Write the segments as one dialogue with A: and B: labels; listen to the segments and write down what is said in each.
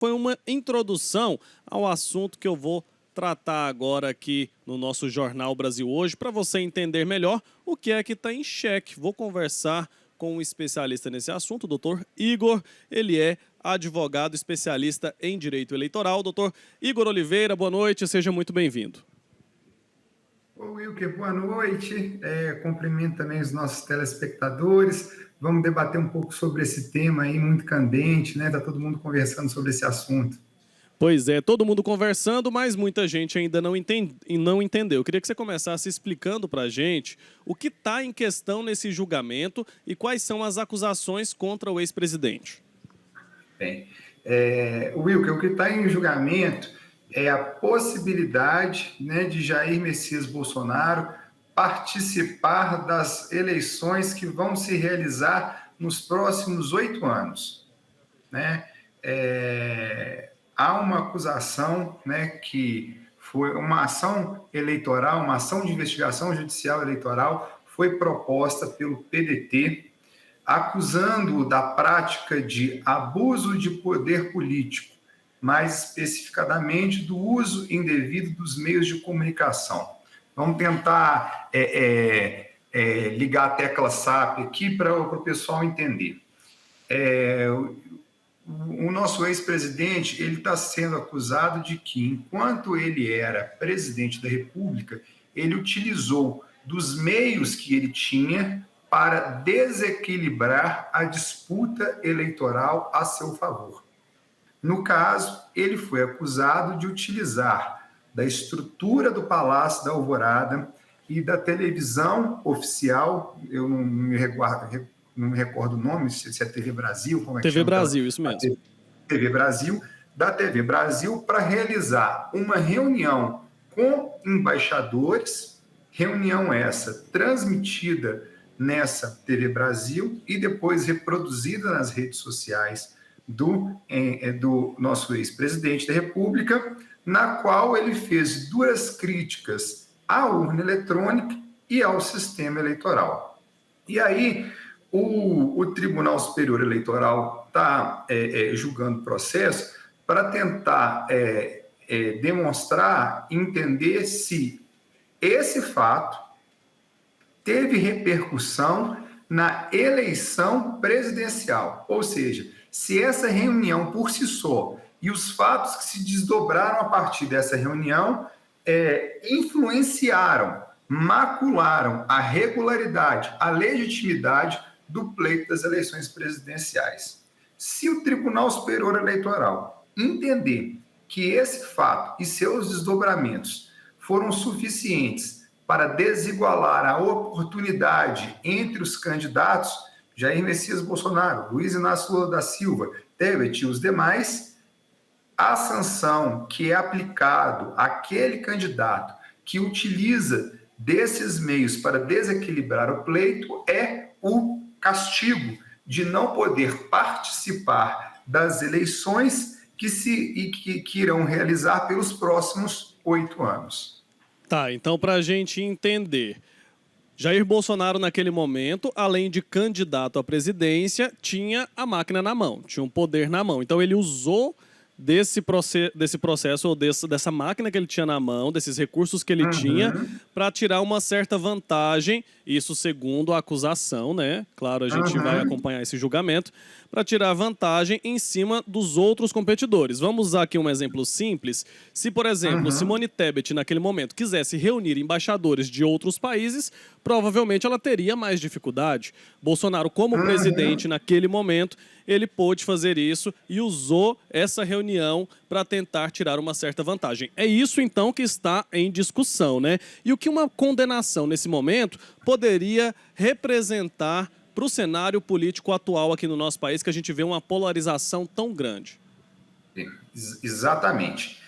A: foi uma introdução ao assunto que eu vou tratar agora aqui no nosso Jornal Brasil Hoje, para você entender melhor o que é que está em xeque. Vou conversar com um especialista nesse assunto, o doutor Igor. Ele é advogado especialista em direito eleitoral. Doutor Igor Oliveira, boa noite, seja muito bem-vindo.
B: Ô Wilker, boa noite. Cumprimento também os nossos telespectadores. Vamos debater um pouco sobre esse tema aí muito candente, né? Tá todo mundo conversando sobre esse assunto.
A: Pois é, todo mundo conversando, mas muita gente ainda não entendeu. Eu queria que você começasse explicando para a gente o que está em questão nesse julgamento e quais são as acusações contra o ex-presidente.
B: Bem, Wilker, o que está em julgamento é a possibilidade, né, de Jair Messias Bolsonaro participar das eleições que vão se realizar nos próximos 8 anos, né? Há uma acusação, né, que foi uma ação eleitoral, uma ação de investigação judicial eleitoral, foi proposta pelo PDT, acusando-o da prática de abuso de poder político, mais especificadamente do uso indevido dos meios de comunicação. Vamos tentar ligar a tecla SAP aqui para o pessoal entender. O nosso ex-presidente, ele está sendo acusado de que, enquanto ele era presidente da República, ele utilizou dos meios que ele tinha para desequilibrar a disputa eleitoral a seu favor. No caso, ele foi acusado de utilizar da estrutura do Palácio da Alvorada e da televisão oficial, eu não me recordo o nome, se é TV Brasil, como é que
A: TV
B: chama?
A: Brasil, isso mesmo.
B: TV Brasil, da TV Brasil, para realizar uma reunião com embaixadores, reunião essa transmitida nessa TV Brasil e depois reproduzida nas redes sociais do nosso ex-presidente da República, na qual ele fez duras críticas à urna eletrônica e ao sistema eleitoral. E aí, o Tribunal Superior Eleitoral está julgando o processo para tentar demonstrar, entender se esse fato teve repercussão na eleição presidencial, ou seja, se essa reunião por si só e os fatos que se desdobraram a partir dessa reunião influenciaram, macularam a regularidade, a legitimidade do pleito das eleições presidenciais. Se o Tribunal Superior Eleitoral entender que esse fato e seus desdobramentos foram suficientes para desigualar a oportunidade entre os candidatos, Jair Messias Bolsonaro, Luiz Inácio Lula da Silva, Tebet e os demais, a sanção que é aplicado àquele candidato que utiliza desses meios para desequilibrar o pleito é o castigo de não poder participar das eleições que irão realizar pelos próximos 8 anos.
A: Tá, então para a gente entender, Jair Bolsonaro naquele momento, além de candidato à presidência, tinha a máquina na mão, tinha um poder na mão. Então ele usou desse processo ou dessa máquina que ele tinha na mão, desses recursos que ele tinha, para tirar uma certa vantagem, isso segundo a acusação, né? Claro, a gente vai acompanhar esse julgamento, para tirar vantagem em cima dos outros competidores. Vamos usar aqui um exemplo simples. Se, por exemplo, Simone Tebet, naquele momento, quisesse reunir embaixadores de outros países, provavelmente ela teria mais dificuldade. Bolsonaro, como presidente naquele momento, ele pôde fazer isso e usou essa reunião para tentar tirar uma certa vantagem. É isso, então, que está em discussão, né? E o que uma condenação nesse momento poderia representar para o cenário político atual aqui no nosso país, que a gente vê uma polarização tão grande?
B: Exatamente.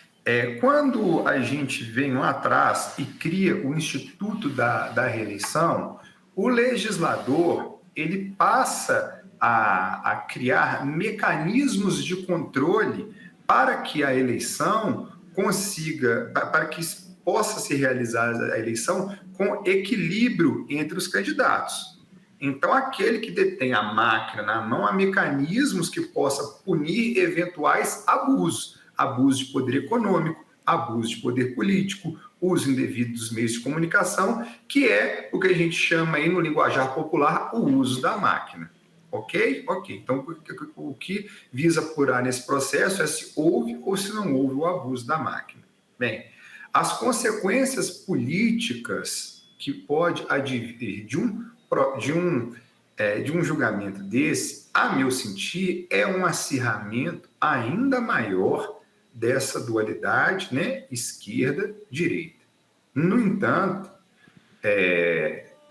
B: Quando a gente vem lá atrás e cria o Instituto da Reeleição, o legislador ele passa a criar mecanismos de controle para que a eleição para que possa se realizar a eleição com equilíbrio entre os candidatos. Então, aquele que detém a máquina na mão, há mecanismos que possa punir eventuais abusos. Abuso de poder econômico, abuso de poder político, uso indevido dos meios de comunicação, que é o que a gente chama aí no linguajar popular o uso da máquina. Ok? Ok. Então, o que visa apurar nesse processo é se houve ou se não houve o abuso da máquina. Bem, as consequências políticas que pode advir de um julgamento desse, a meu sentir, é um acirramento ainda maior dessa dualidade, né, esquerda-direita. No entanto,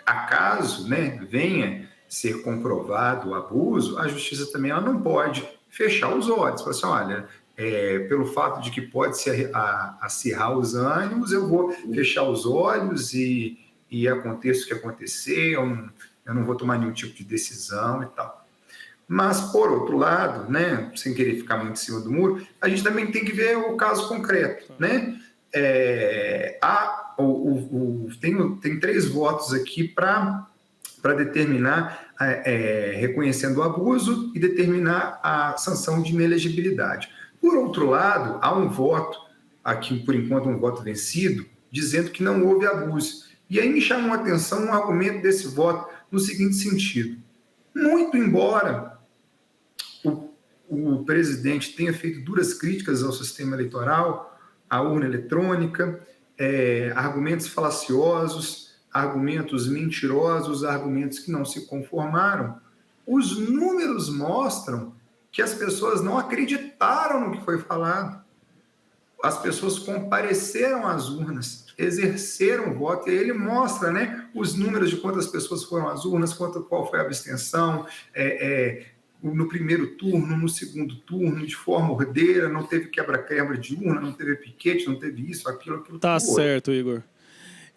B: acaso, né, venha ser comprovado o abuso, a justiça também ela não pode fechar os olhos. Falar assim, olha, pelo fato de que pode se acirrar os ânimos, eu vou fechar os olhos e aconteça o que acontecer, eu não vou tomar nenhum tipo de decisão e tal. Mas, por outro lado, né, sem querer ficar muito em cima do muro, a gente também tem que ver o caso concreto. Né? Tem 3 votos aqui para determinar, reconhecendo o abuso e determinar a sanção de inelegibilidade. Por outro lado, há um voto, aqui por enquanto um voto vencido, dizendo que não houve abuso. E aí me chamou a atenção um argumento desse voto no seguinte sentido. Muito embora o presidente tenha feito duras críticas ao sistema eleitoral, à urna eletrônica, argumentos falaciosos, argumentos mentirosos, argumentos que não se conformaram, os números mostram que as pessoas não acreditaram no que foi falado. As pessoas compareceram às urnas, exerceram o voto, e ele mostra, né, os números de quantas pessoas foram às urnas, qual foi a abstenção, no primeiro turno, no segundo turno, de forma ordeira, não teve quebra-quebra de urna, não teve piquete, não teve isso, aquilo.
A: Tá certo, Igor.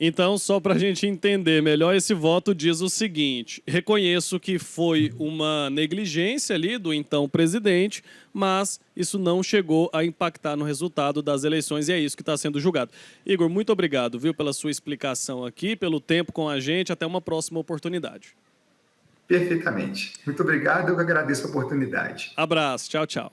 A: Então, só para a gente entender melhor, esse voto diz o seguinte: reconheço que foi uma negligência ali do então presidente, mas isso não chegou a impactar no resultado das eleições e é isso que está sendo julgado. Igor, muito obrigado, viu, pela sua explicação aqui, pelo tempo com a gente. Até uma próxima oportunidade.
B: Perfeitamente. Muito obrigado, eu que agradeço a oportunidade.
A: Abraço, tchau, tchau.